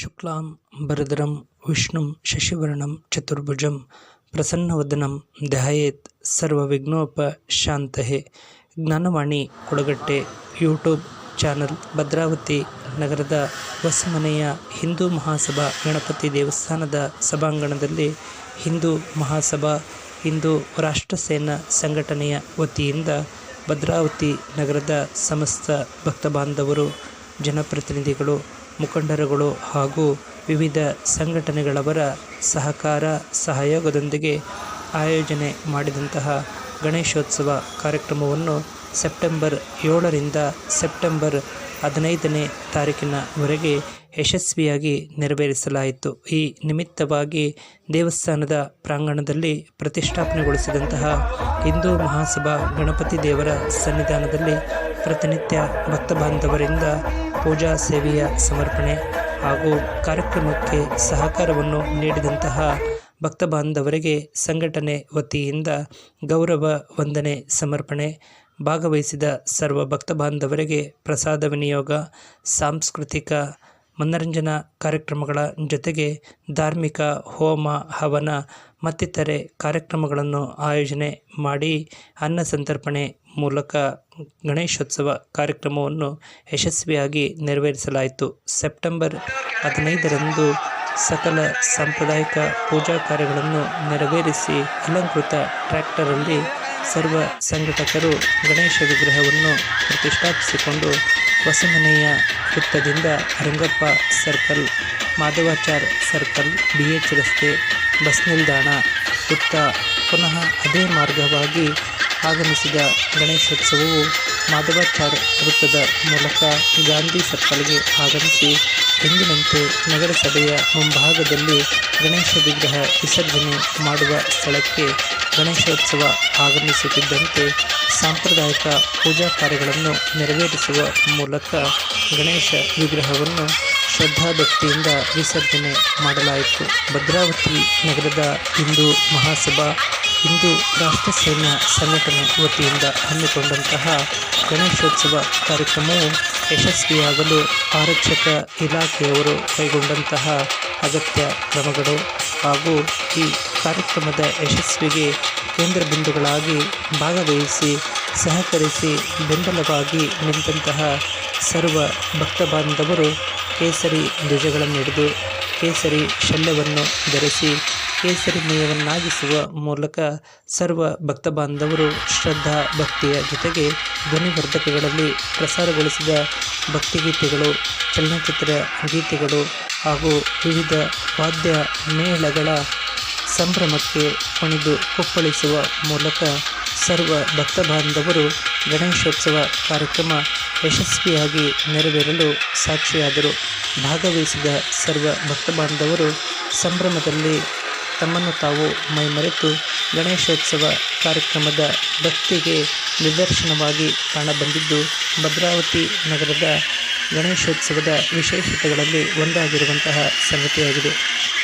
ಶುಕ್ಲಾಂ ಭರಧರಂ ವಿಷ್ಣುಂ ಶಶಿವರ್ಣಂ ಚತುರ್ಭುಜಂ ಪ್ರಸನ್ನವದನಂ ಧ್ಯಾಯೇತ್ ಸರ್ವವಿಘ್ನೋಪಶಾಂತಯೇ. Gyan Vani ಕೊಡಗಟ್ಟೆ YouTube channel Bhadravati ನಗರದ ಹೊಸಮನೆಯ ಹಿಂದೂ ಮಹಾಸಭಾ ಗಣಪತಿ ದೇವಸ್ಥಾನದ ಸಭಾಂಗಣದಲ್ಲಿ ಹಿಂದೂ ಮಹಾಸಭಾ ಹಿಂದೂ ರಾಷ್ಟ್ರ ಸೇನಾ ಸಂಘಟನೆಯ ವತಿಯಿಂದ ಭದ್ರಾವತಿ ನಗರದ ಸಮಸ್ತ ಭಕ್ತ ಬಾಂಧವರು, ಜನಪ್ರತಿನಿಧಿಗಳು, ಮುಖಂಡರುಗಳು ಹಾಗೂ ವಿವಿಧ ಸಂಘಟನೆಗಳವರ ಸಹಕಾರ ಸಹಯೋಗದೊಂದಿಗೆ ಆಯೋಜನೆ ಮಾಡಿದಂತಹ ಗಣೇಶೋತ್ಸವ ಕಾರ್ಯಕ್ರಮವನ್ನು ಸೆಪ್ಟೆಂಬರ್ 7ರಿಂದ ಸೆಪ್ಟೆಂಬರ್ 15ನೇ ತಾರೀಕಿನವರೆಗೆ ಯಶಸ್ವಿಯಾಗಿ ನೆರವೇರಿಸಲಾಯಿತು. ಈ ನಿಮಿತ್ತವಾಗಿ ದೇವಸ್ಥಾನದ ಪ್ರಾಂಗಣದಲ್ಲಿ ಪ್ರತಿಷ್ಠಾಪನೆಗೊಳಿಸಿದಂತಹ ಹಿಂದೂ ಮಹಾಸಭಾ ಗಣಪತಿ ದೇವರ ಸನ್ನಿಧಾನದಲ್ಲಿ ಪ್ರತಿನಿತ್ಯ ಭಕ್ತ ಬಾಂಧವರಿಂದ ಪೂಜಾ ಸೇವೆಯ ಸಮರ್ಪಣೆ ಹಾಗೂ ಕಾರ್ಯಕ್ರಮಕ್ಕೆ ಸಹಕಾರವನ್ನು ನೀಡಿದಂತಹ ಭಕ್ತ ಬಾಂಧವರಿಗೆ ಸಂಘಟನೆ ವತಿಯಿಂದ ಗೌರವ ವಂದನೆ ಸಮರ್ಪಣೆ, ಭಾಗವಹಿಸಿದ ಸರ್ವ ಭಕ್ತ ಬಾಂಧವರಿಗೆ ಪ್ರಸಾದ ವಿನಿಯೋಗ, ಸಾಂಸ್ಕೃತಿಕ ಮನರಂಜನಾ ಕಾರ್ಯಕ್ರಮಗಳ ಜೊತೆಗೆ ಧಾರ್ಮಿಕ ಹೋಮ ಹವನ ಮತ್ತಿತರೆ ಕಾರ್ಯಕ್ರಮಗಳನ್ನು ಆಯೋಜನೆ ಮಾಡಿ ಅನ್ನ ಸಂತರ್ಪಣೆ ಮೂಲಕ ಗಣೇಶೋತ್ಸವ ಕಾರ್ಯಕ್ರಮವನ್ನು ಯಶಸ್ವಿಯಾಗಿ ನೆರವೇರಿಸಲಾಯಿತು. ಸೆಪ್ಟೆಂಬರ್ 15ರಂದು ಸಕಲ ಸಾಂಪ್ರದಾಯಿಕ ಪೂಜಾ ಕಾರ್ಯಗಳನ್ನು ನೆರವೇರಿಸಿ ಅಲಂಕೃತ ಟ್ರ್ಯಾಕ್ಟರಲ್ಲಿ ಸರ್ವ ಸಂಘಟಕರು ಗಣೇಶ ವಿಗ್ರಹವನ್ನು ಪ್ರತಿಷ್ಠಾಪಿಸಿಕೊಂಡು ಹೊಸಮನೆಯ ವೃತ್ತದಿಂದ Rangappa circle, Madhavachar circle, BH ರಸ್ತೆ, ಬಸ್ ನಿಲ್ದಾಣ ವೃತ್ತ ಪುನಃ ಅದೇ ಮಾರ್ಗವಾಗಿ ಆಗಮಿಸಿದ ಗಣೇಶೋತ್ಸವವು ಮಾಧವಾಚಾರ್ ವೃತ್ತದ ಮೂಲಕ ಗಾಂಧಿ ಸರ್ಕಲ್ಗೆ ಆಗಮಿಸಿ ಎಂದಿನಂತೆ ನಗರಸಭೆಯ ಮುಂಭಾಗದಲ್ಲಿ ಗಣೇಶ ವಿಗ್ರಹ ವಿಸರ್ಜನೆ ಮಾಡುವ ಸ್ಥಳಕ್ಕೆ ಗಣೇಶೋತ್ಸವ ಆಗಮಿಸುತ್ತಿದ್ದಂತೆ ಸಾಂಪ್ರದಾಯಿಕ ಪೂಜಾ ಕಾರ್ಯಗಳನ್ನು ನೆರವೇರಿಸುವ ಮೂಲಕ ಗಣೇಶ ವಿಗ್ರಹವನ್ನು ಶ್ರದ್ಧಾಭಕ್ತಿಯಿಂದ ವಿಸರ್ಜನೆ ಮಾಡಲಾಯಿತು. ಭದ್ರಾವತಿ ನಗರದ ಹಿಂದೂ ಮಹಾಸಭಾ ಹಿಂದೂ ರಾಷ್ಟ್ರ ಸೇನಾ ಸಂಘಟನೆ ವತಿಯಿಂದ ಹಮ್ಮಿಕೊಂಡಂತಹ ಗಣೇಶೋತ್ಸವ ಕಾರ್ಯಕ್ರಮವು ಯಶಸ್ವಿಯಾಗಲು ಆರಕ್ಷಕ ಇಲಾಖೆಯವರು ಕೈಗೊಂಡಂತಹ ಅಗತ್ಯ ಕ್ರಮಗಳು ಹಾಗೂ ಈ ಕಾರ್ಯಕ್ರಮದ ಯಶಸ್ವಿಗೆ ಕೇಂದ್ರ ಬಿಂದುಗಳಾಗಿ ಭಾಗವಹಿಸಿ ಸಹಕರಿಸಿ ಬೆಂಬಲವಾಗಿ ನಿಂತಹ ಸರ್ವ ಭಕ್ತ ಬಾಂಧವರು ಕೇಸರಿ ಧ್ವಜಗಳನ್ನು ಹಿಡಿದು ಕೇಸರಿ ಶಲ್ಯವನ್ನು ಧರಿಸಿ ಕೇಸರಿ ಮೇಯವನ್ನಾಗಿಸುವ ಮೂಲಕ ಸರ್ವ ಭಕ್ತ ಬಾಂಧವರು ಶ್ರದ್ಧಾ ಭಕ್ತಿಯ ಜೊತೆಗೆ ಧ್ವನಿವರ್ಧಕಗಳಲ್ಲಿ ಪ್ರಸಾರಗೊಳಿಸಿದ ಭಕ್ತಿಗೀತೆಗಳು, ಚಲನಚಿತ್ರ ಗೀತೆಗಳು ಹಾಗೂ ವಿವಿಧ ವಾದ್ಯ ಮೇಳಗಳ ಸಂಭ್ರಮಕ್ಕೆ ಕುಣಿದು ಕುಪ್ಪಳಿಸುವ ಮೂಲಕ ಸರ್ವ ಭಕ್ತ ಬಾಂಧವರು ಗಣೇಶೋತ್ಸವ ಕಾರ್ಯಕ್ರಮ ಯಶಸ್ವಿಯಾಗಿ ನೆರವೇರಲು ಸಾಕ್ಷಿಯಾದರು. ಭಾಗವಹಿಸಿದ ಸರ್ವ ಭಕ್ತ ಬಾಂಧವರು ಸಂಭ್ರಮದಲ್ಲಿ ತಮ್ಮನ್ನು ತಾವು ಮೈಮರೆತು ಗಣೇಶೋತ್ಸವ ಕಾರ್ಯಕ್ರಮದ ಭಕ್ತಿಗೆ ನಿದರ್ಶನವಾಗಿ ಕಾಣಬಂದಿದ್ದು ಭದ್ರಾವತಿ ನಗರದ ಗಣೇಶೋತ್ಸವದ ವಿಶೇಷತೆಗಳಲ್ಲಿ ಒಂದಾಗಿರುವಂತಹ ಸಂಗತಿಯಾಗಿದೆ.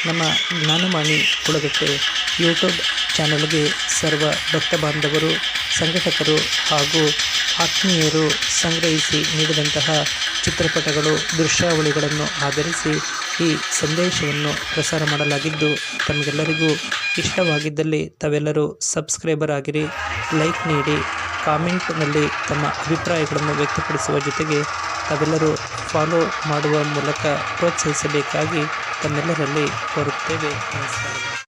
ನಮ್ಮ ಜ್ಞಾನವಾಣಿ ಕೊಡಗಟ್ಟೆ ಯೂಟ್ಯೂಬ್ ಚಾನಲ್ಗೆ ಸರ್ವ ಭಕ್ತ ಬಾಂಧವರು, ಸಂಘಟಕರು ಹಾಗೂ ಆತ್ಮೀಯರು ಸಂಗ್ರಹಿಸಿ ನೀಡಿದಂತಹ ಚಿತ್ರಪಟಗಳು, ದೃಶ್ಯಾವಳಿಗಳನ್ನು ಆಧರಿಸಿ ಈ ಸಂದೇಶವನ್ನು ಪ್ರಸಾರ ಮಾಡಲಾಗಿದ್ದು, ತಮಗೆಲ್ಲರಿಗೂ ಇಷ್ಟವಾಗಿದ್ದಲ್ಲಿ ತಾವೆಲ್ಲರೂ ಸಬ್ಸ್ಕ್ರೈಬರ್ ಆಗಿರಿ, ಲೈಕ್ ನೀಡಿ, ಕಾಮೆಂಟ್ನಲ್ಲಿ ತಮ್ಮ ಅಭಿಪ್ರಾಯಗಳನ್ನು ವ್ಯಕ್ತಪಡಿಸುವ ಜೊತೆಗೆ ತಾವೆಲ್ಲರೂ ಫಾಲೋ ಮಾಡುವ ಮೂಲಕ ಪ್ರೋತ್ಸಾಹಿಸಬೇಕಾಗಿ ತಮ್ಮೆಲ್ಲರಲ್ಲಿ ಕೋರುತ್ತೇವೆ. ನಮಸ್ಕಾರ.